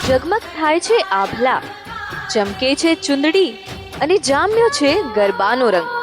જગમગ થાય છે આભલા, ચમકે છે ચુંદડી અને જામ્યો છે ગરબાનો રંગ.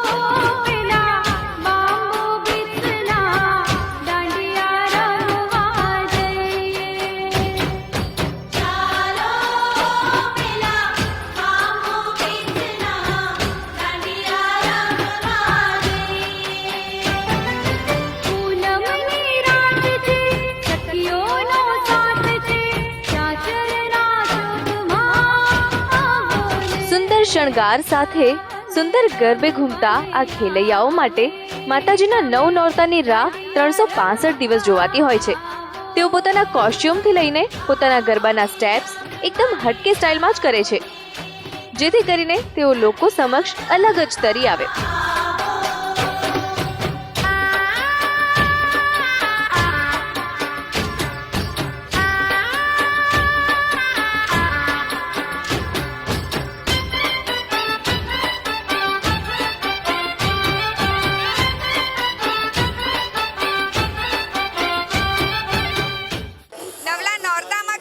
સુંદર શણગાર સાથે સુંદર ગરબે ઘૂમતા આ ખેલૈયાઓ માટે માતાજીના નવ નોરતાની રાહ 365 દિવસ જોવાતી હોય છે. તેઓ પોતાના કોસ્ચ્યુમથી લઈને પોતાના ગરબાના સ્ટેપ્સ એકદમ હટકે સ્ટાઇલમાં જ કરે છે, જેથી કરીને તેઓ લોકો સમક્ષ અલગ જ તરી આવે.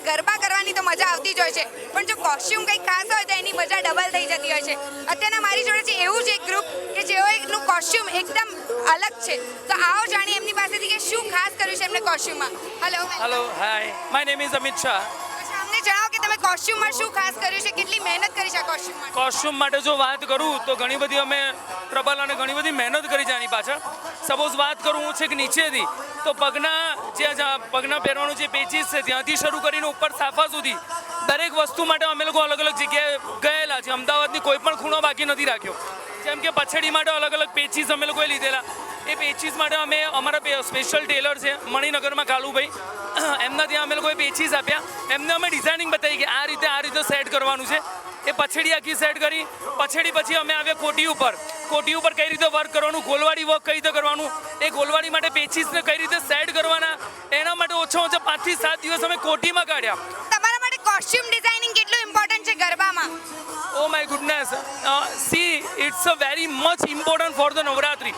ગરબા કરવાની તો મજા આવતી જ હોય છે, પણ જો કોસ્ચ્યુમ કંઈક ખાસ હોય તો એની મજા ડબલ થઈ જતી હોય છે. અત્યારના મારી જોડે છે એવું જ એક ગ્રુપ કે જેઓનું કોસ્ચ્યુમ એકદમ અલગ છે, તો આવો જાણીએ એમની પાસેથી કે શું ખાસ કર્યું છે એમને કોસ્ચ્યુમમાં. Hello hi, my name is Amit Shah. અમને જણાવો કે તમે કોસ્ચ્યુમમાં શું ખાસ કર્યું છે, કેટલી મહેનત કરી છે કોસ્ચ્યુમ માટે? કોસ્ચ્યુમ માટે જો વાત કરું તો ઘણી બધી અમે ટ્રબલ અને ઘણી બધી મહેનત કરી છે આની પાછળ. સપોઝ વાત કરું હું છે કે નીચેથી તો પગના પહેરવાનું જે પેચીસ છે ત્યાંથી શરૂ કરીને ઉપર સાફા સુધી દરેક વસ્તુ માટે અમે લોકો અલગ અલગ જગ્યાએ ગયેલા છે. અમદાવાદની કોઈ પણ ખૂણો બાકી નથી રાખ્યો. જેમ કે પછડી માટે અલગ અલગ પેચીસ અમે લોકોએ લીધેલા. એ પેચીસ માટે અમે અમારા સ્પેશિયલ ટેલર છે મણિનગરમાં કાલુભાઈ, એમના ત્યાં અમે લોકોએ પેચીસ આપ્યા. એમને અમે ડિઝાઇનિંગ બતાવી કે આ રીતે સેટ કરવાનું છે. એ પછડી આખી સેટ કરી. પછડી પછી અમે આવ્યા કોટી ઉપર કઈ રીતે વર્ક કરવાનું, ગોલવાડી વર્ક કઈ રીતે કરવાનું, એ ગોલવાડી માટે પેચીસને કઈ રીતે સેટ કરવાના, એના માટે ઓછા 5 થી 7 દિવસ અમે કોટીમાં કાઢ્યા. તમારા માટે કોસ્ચ્યુમ ડિઝાઇનિંગ કેટલું ઇમ્પોર્ટન્ટ છે ગરબામાં? Oh my goodness, see, it's a very much important for the Navratri.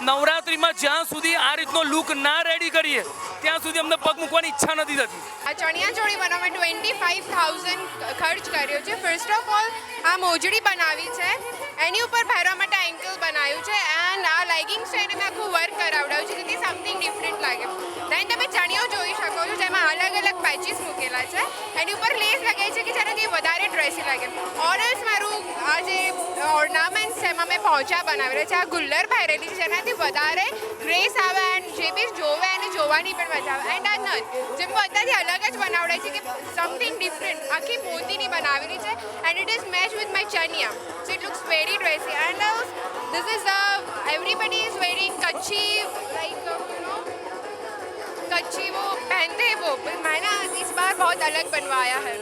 નવરાત્રીમાં જ્યાં સુધી આ રીતનો લુક ના રેડી કરીએ ત્યાં સુધી અમને પગ મૂકવાની ઈચ્છા નથી થતી. આ ચણિયાચોળી બનાવવા 25,000 ખર્ચ કર્યો છે. ફર્સ્ટ ઓફ ઓલ આ મોજડી બનાવી છે, એની ઉપર પહેરવા માટે એન્કલ બનાવ્યું છે, એન્ડ આ લેગિંગ્સ છે એને મેં આખું વર્ક કરાવડાવ્યું છે જેથી સમથિંગ ડિફરન્ટ લાગે. દેન તમે ચણિયો જોઈ શકો છો જેમાં અલગ અલગ પેચીસ મૂકેલા છે, એની ઉપર લેસ લગાવી છે કે જેનાથી વધારે ડ્રેસી લાગે. ઓરલ્સ મારું આ જે ઓર્નામેન્ટ્સ છે એમાં મેં પહોંચા બનાવેલા છે, આ ગુલ્લર પહેરેલી છે જેનાથી વધારે ગ્રેસ આવે એન્ડ જે બી જોવે એને જોવાની પણ મજા આવે. એન્ડ આ નથ જેમ બધાથી અલગ જ બનાવડાય છે કે સમથિંગ ડિફરન્ટ આખી મોતીની બનાવેલી છે, and it is match with my chaniya, so it looks very dressy. And this is everybody is wearing Kutchi, like कच्छी वो पहनते हैं वो, मैंने इस बार बहुत अलग बनवाया है.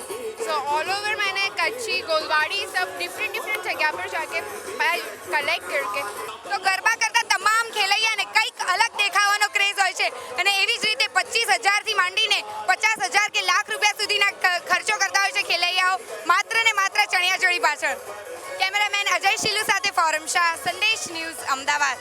so all over मैंने कच्छी गोलवाड़ी सब डिफरेंट जगह पर जाके कलेक्ट करके. તો ગરબા કરતા તમામ ખેલૈયાને કંઈક અલગ દેખાવાનો ક્રેઝ હોય છે, અને એવી જ રીતે 25,000થી માંડીને 50,000 કે લાખ રૂપિયા સુધીના ખર્ચો કરતા હોય છે ખેલૈયાઓ માત્ર ને માત્ર ચણિયાચોળી પાછળ. કેમેરામેન અજય શિલુ સાથે ફોરમ શાહ, સંદેશ ન્યૂઝ, અમદાવાદ.